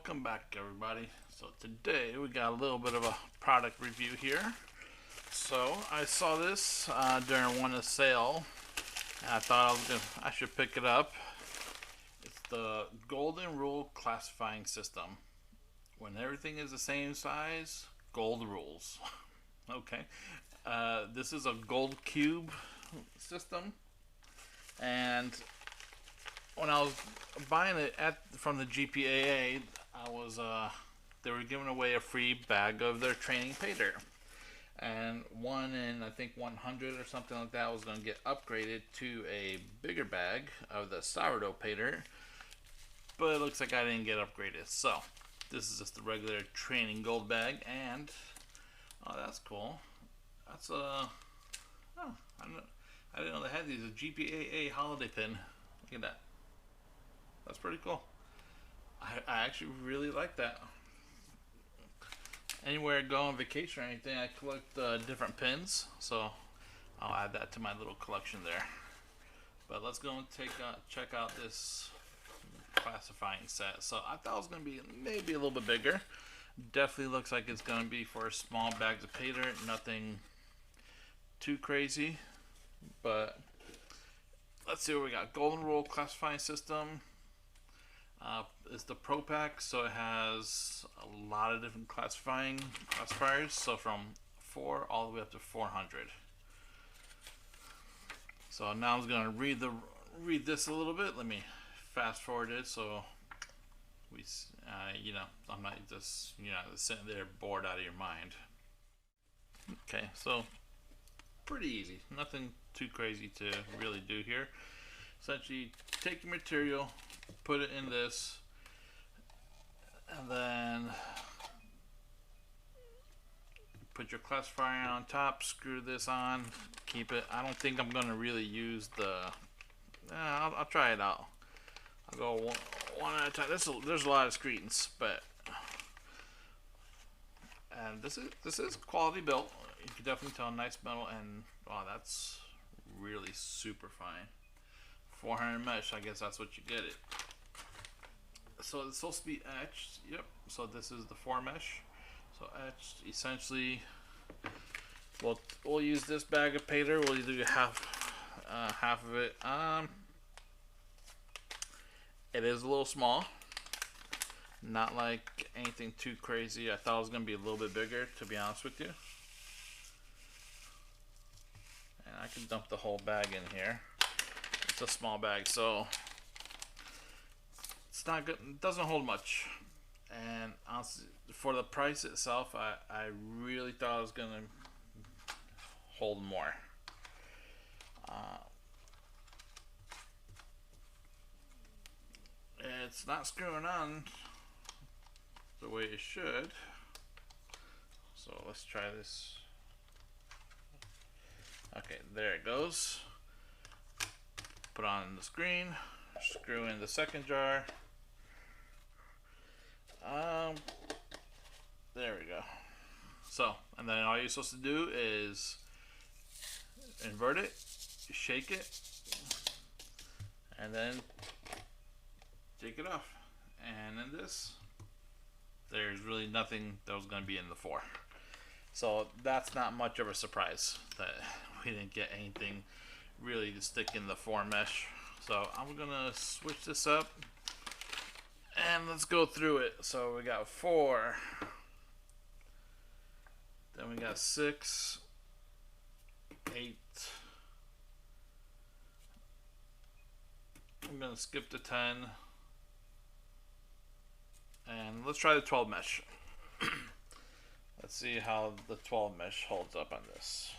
Welcome back, everybody. So today we got a little bit of a product review here. So I saw this during one of the sale, and I thought I should pick it up. It's the Golden Rule classifying system. When everything is the same size, gold rules. Okay, this is a gold cube system, and when I was buying it from the GPAA, they were giving away a free bag of their training pay dirt, and one in I think 100 or something like that was going to get upgraded to a bigger bag of the sourdough pay dirt, but it looks like I didn't get upgraded. So this is just the regular training gold bag, and oh, that's cool. That's oh, I didn't know they had these. A GPAA holiday pin. Look at that. That's pretty cool. I actually really like that. Anywhere I go on vacation or anything, I collect different pins, so I'll add that to my little collection there. But let's go and check out this classifying set. So I thought it was going to be maybe a little bit bigger. Definitely looks like it's going to be for small bags of pay dirt. Nothing too crazy, but let's see what we got. Golden Rule classifying system. It's the Pro Pack, so it has a lot of different classifiers. So from 4 all the way up to 400. So now I'm going to read this a little bit. Let me fast forward it so we, I'm not just sitting there bored out of your mind. Okay, so pretty easy. Nothing too crazy to really do here. Essentially, take your material, put it in this, and then put your classifier on top, screw this on, keep it. I don't think I'm going to really use the, I'll try it out. I'll go one at a time. There's a lot of screens, but, and this is quality built. You can definitely tell, nice metal, and wow, that's really super fine. 400 mesh, I guess that's what you get it. So it's supposed to be etched. Yep. So this is the 4 mesh. So etched, essentially. We'll use this bag of pay dirt. We'll do half of it. It is a little small. Not like anything too crazy. I thought it was gonna be a little bit bigger, to be honest with you. And I can dump the whole bag in here. It's a small bag, so it's not good. It doesn't hold much, and honestly, for the price itself, I really thought it was gonna hold more. It's not screwing on the way it should, so let's try this. Okay, there it goes. Put on the screen, screw in the second jar. There we go. So, and then all you're supposed to do is invert it, shake it, and then take it off. And in this, there's really nothing that was going to be in the 4. So that's not much of a surprise that we didn't get anything really to stick in the 4 mesh. So I'm gonna switch this up and let's go through it. So we got 4, then we got 6, 8. I'm gonna skip to 10, and let's try the 12 mesh. Let's see how the 12 mesh holds up on this.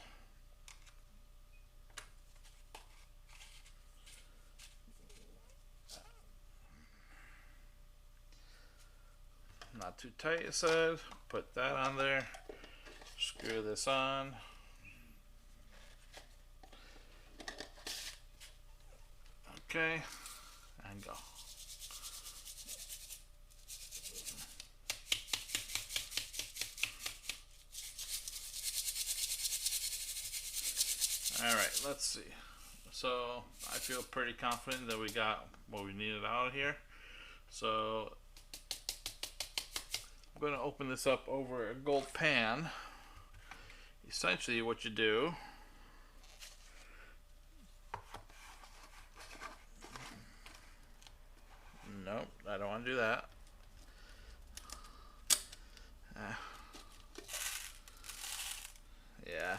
Not too tight, it said. Put that on there. Screw this on. Okay, and go. Alright, let's see. So I feel pretty confident that we got what we needed out of here. So I'm going to open this up over a gold pan. Essentially what you do, nope, I don't want to do that. Yeah,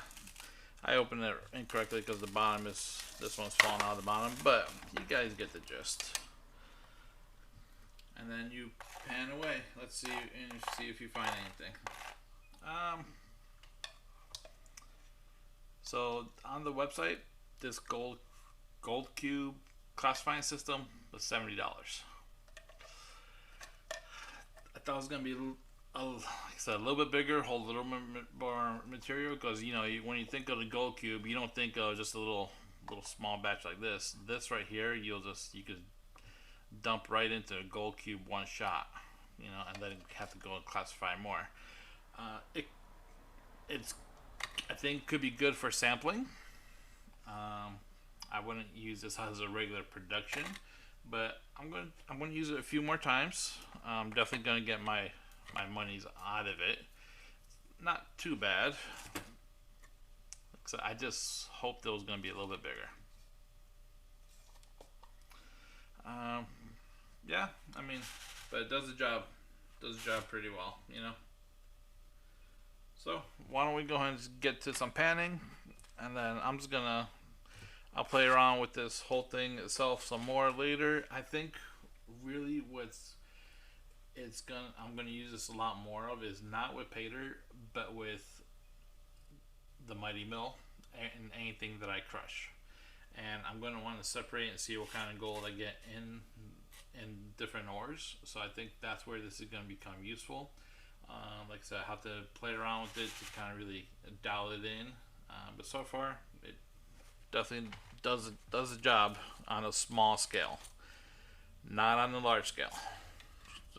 I opened it incorrectly because the bottom is, this one's falling out of the bottom, but you guys get the gist. And then you pan away. Let's see and see if you find anything. So on the website, this gold cube classifying system was $70. I thought it was gonna be like I said, a little bit bigger, hold a little bit more material, because you know, when you think of the gold cube, you don't think of just a little small batch like this. This right here, you could dump right into a gold cube one shot, you know, and then have to go and classify more. It's I think could be good for sampling. I wouldn't use this as a regular production, but I'm gonna use it a few more times. I'm definitely gonna get my money's out of it. Not too bad. So I just hoped it was gonna be a little bit bigger. Yeah, I mean, but it does the job. Does the job pretty well, you know. So why don't we go ahead and just get to some panning, and then I'll play around with this whole thing itself some more later. I think really I'm gonna use this a lot more of is not with pay dirt, but with the Mighty Mill and anything that I crush. And I'm gonna want to separate and see what kind of gold I get in different ores. So I think that's where this is gonna become useful. Like I said, I have to play around with it to kind of really dial it in. But so far, it definitely does the job on a small scale, not on the large scale.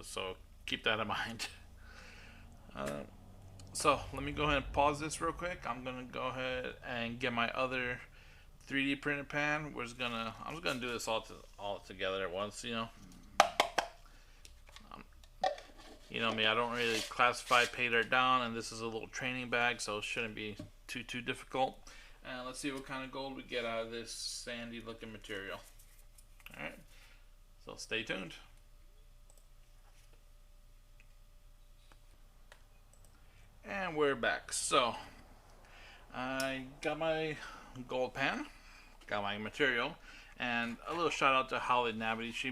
So keep that in mind. So let me go ahead and pause this real quick. I'm gonna go ahead and get my other 3D printed pan. I'm just gonna do this all together at once. You know me, I don't really classify pay dirt down, and this is a little training bag, so it shouldn't be too difficult. And let's see what kind of gold we get out of this sandy looking material. Alright, so stay tuned. And we're back. So I got my gold pan, got my material, and a little shout out to Holly Nabby. She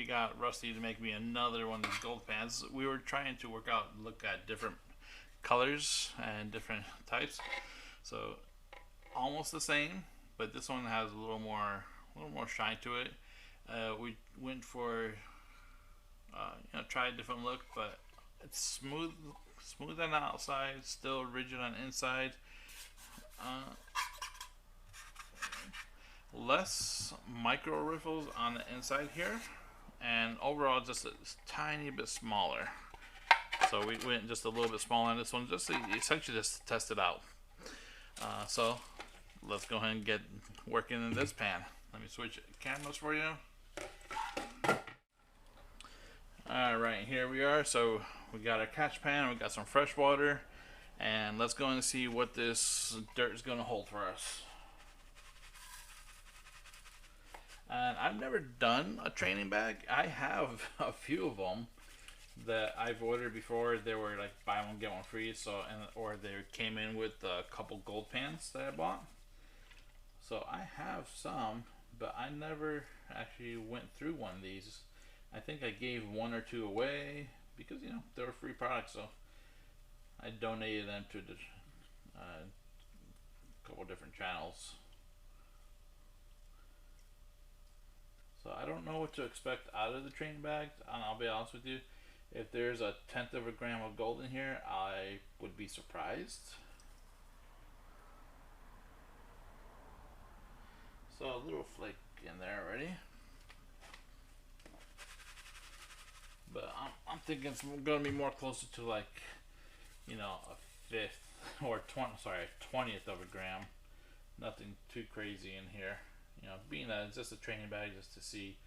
got Rusty to make me another one of these gold pans. We were trying to look at different colors and different types. So almost the same, but this one has a little more shine to it. We went for try a different look, but it's smooth on the outside, still rigid on the inside. Less micro riffles on the inside here, and overall just a tiny bit smaller. So we went just a little bit smaller on this one, just to essentially just to test it out. So let's go ahead and get working in this pan. Let me switch cameras for you. Alright, here we are. So we got our catch pan, we got some fresh water, and let's go and see what this dirt is going to hold for us. And I've never done a training bag. I have a few of them that I've ordered before. They were like buy one get one free, or they came in with a couple gold pans that I bought. So I have some, but I never actually went through one of these. I think I gave one or two away because they were free products, so I donated them to the couple different channels. So I don't know what to expect out of the training bag, and I'll be honest with you. If there's a 1/10 of a gram of gold in here, I would be surprised. So a little flake in there already. But I'm thinking it's going to be more closer to like, a 20th of a gram. Nothing too crazy in here. Being that it's just a training bag just to see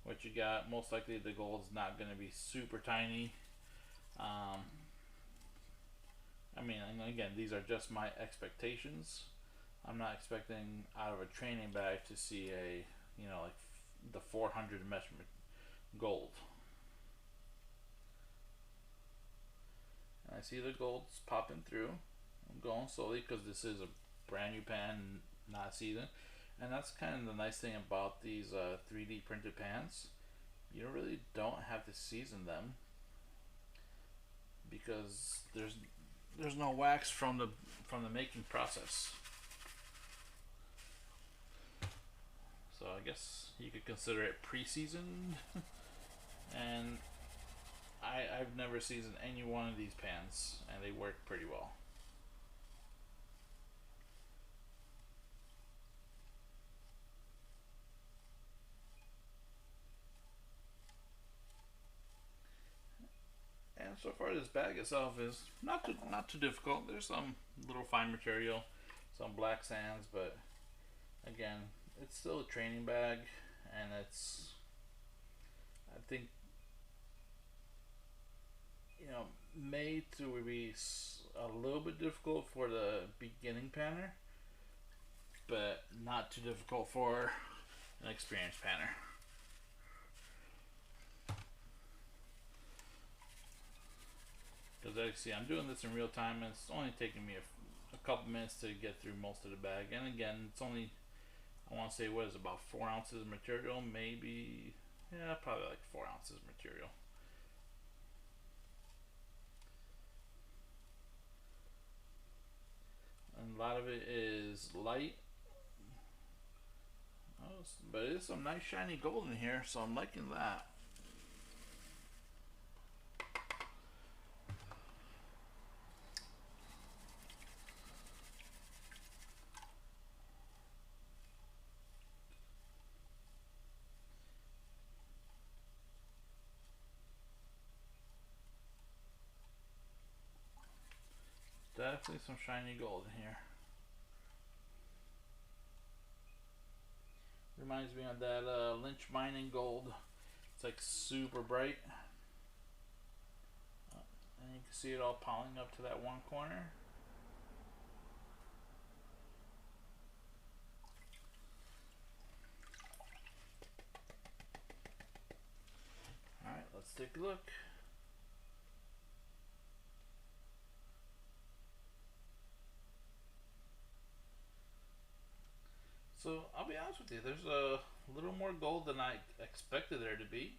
what you got. Most likely the gold's not going to be super tiny. Um, I mean, and again, these are just my expectations. I'm not expecting out of a training bag to see a, like the 400 mesh gold. And I see the gold's popping through. I'm going slowly because this is a brand new pan, not seasoned. And that's kind of the nice thing about these 3D printed pans. You really don't have to season them because there's no wax from the making process. So I guess you could consider it pre-seasoned. And I've never seasoned any one of these pans, and they work pretty well. And so far, this bag itself is not too difficult. There's some little fine material, some black sands, but again, it's still a training bag, and I think, made to be a little bit difficult for the beginning panner, but not too difficult for an experienced panner. Because as you see, I'm doing this in real time, and it's only taking me a couple minutes to get through most of the bag. And again, it's only, I want to say, what is it, about 4 ounces of material, maybe, yeah, probably like 4 ounces of material. And a lot of it is light, but it is some nice shiny gold in here, so I'm liking that. Definitely some shiny gold in here. Reminds me of that Lynch Mining gold. It's like super bright. And you can see it all piling up to that one corner. Alright, let's take a look. So I'll be honest with you, there's a little more gold than I expected there to be.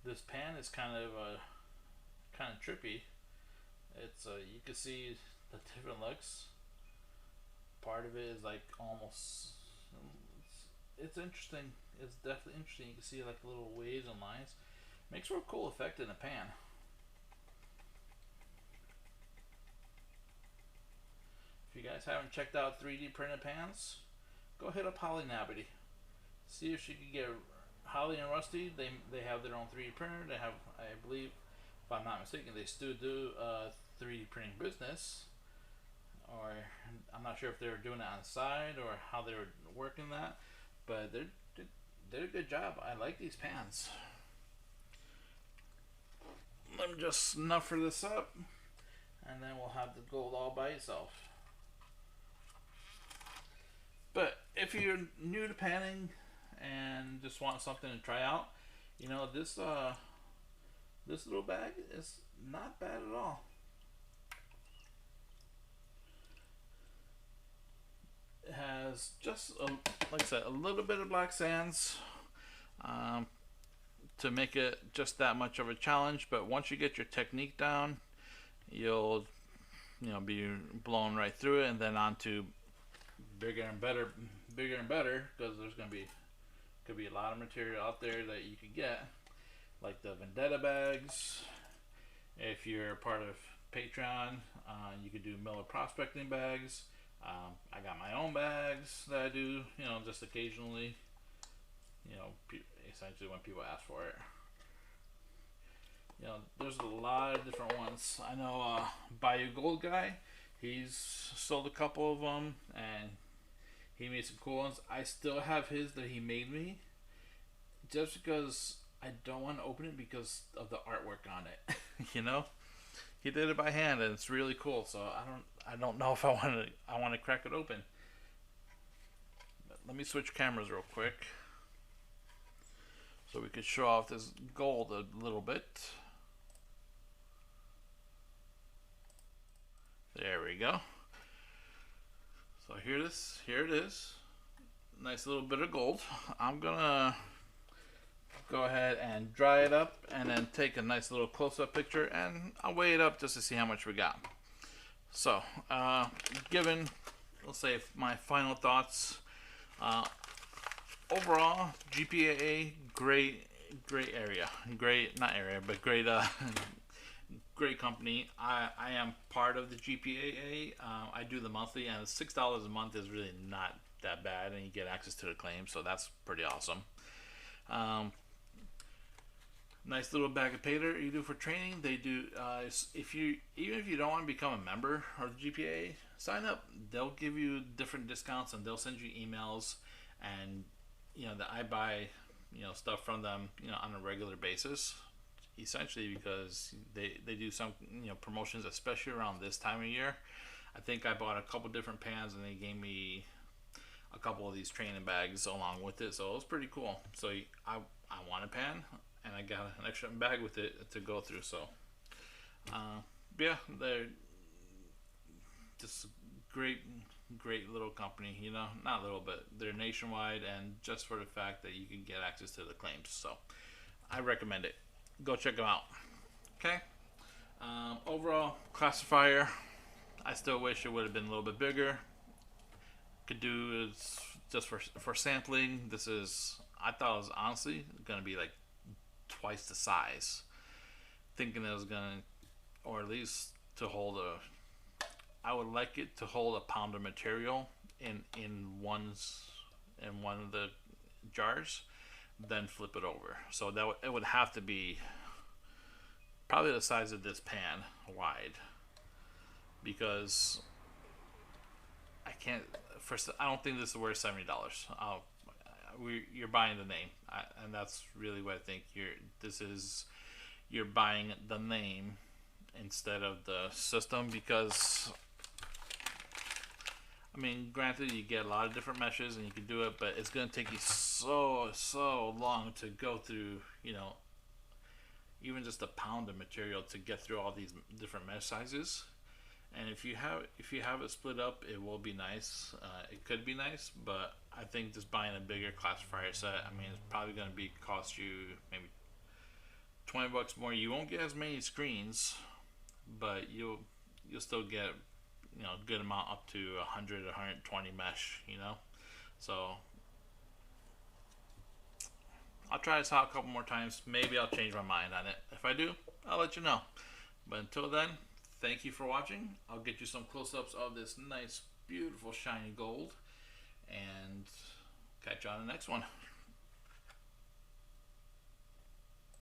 This pan is kind of trippy. It's you can see the different looks. Part of it is like almost, it's interesting. It's definitely interesting. You can see like little waves and lines. Makes for a cool effect in a pan. If you guys haven't checked out 3D printed pans, go hit up Holly Nabity. See if she can get Holly and Rusty. They have their own 3D printer. They have, I believe, if I'm not mistaken, they still do 3D printing business. Or I'm not sure if they were doing it on the side or how they were working that, but they're a good job. I like these pans. Let me just snuffer this up, and then we'll have the gold all by itself. But if you're new to panning and just want something to try out, this this little bag is not bad at all. It has just like I said, a little bit of black sands to make it just that much of a challenge. But once you get your technique down, you'll be blown right through it, and then on to bigger and better, because there's could be a lot of material out there that you could get, like the Vendetta bags. If you're part of Patreon, you could do Miller Prospecting bags. I got my own bags that I do, just occasionally, essentially when people ask for it. There's a lot of different ones. I know Bayou Gold Guy, he's sold a couple of them, and he made some cool ones. I still have his that he made me. just because I don't want to open it because of the artwork on it. You know, he did it by hand and it's really cool. So I don't know if I want to crack it open. But let me switch cameras real quick so we could show off this gold a little bit. There we go. So here it is. Nice little bit of gold. I'm gonna go ahead and dry it up and then take a nice little close-up picture, and I'll weigh it up just to see how much we got. So given, let's say, my final thoughts, overall GPAA, great area, great, not area, but great great company. I am part of the GPAA. I do the monthly, and $6 a month is really not that bad, and you get access to the claims, so that's pretty awesome. Nice little bag of pay dirt you do for training. They do, even if you don't want to become a member of the GPAA, sign up. They'll give you different discounts, and they'll send you emails, and that I buy stuff from them on a regular basis, essentially because they do some promotions, especially around this time of year. I think I bought a couple different pans, and they gave me a couple of these training bags along with it, so it was pretty cool. So I want a pan, and I got an extra bag with it to go through. So yeah, they're just great little company, not little, but they're nationwide, and just for the fact that you can get access to the claims, so I recommend it. Go check them out. Okay. Overall classifier, I still wish it would have been a little bit bigger. Could do is just for sampling. This is, I thought it was honestly gonna be like twice the size, thinking it was gonna, or at least to hold I would like it to hold a pound of material in one of the jars, then flip it over. So it would have to be probably the size of this pan wide, because I don't think this is worth $70. You're buying the name, and that's really what I think. You're buying the name instead of the system, because I mean, granted, you get a lot of different meshes and you can do it, but it's going to take you so long to go through, even just a pound of material to get through all these different mesh sizes. And if you have it split up, it will be nice. It could be nice, but I think just buying a bigger classifier set, I mean, it's probably going to cost you maybe $20 more. You won't get as many screens, but you'll still get a good amount, up to 100 120 mesh, so I'll try this out a couple more times. Maybe I'll change my mind on it. If I do, I'll let you know. But until then, thank you for watching. I'll get you some close-ups of this nice, beautiful, shiny gold, and catch you on the next one.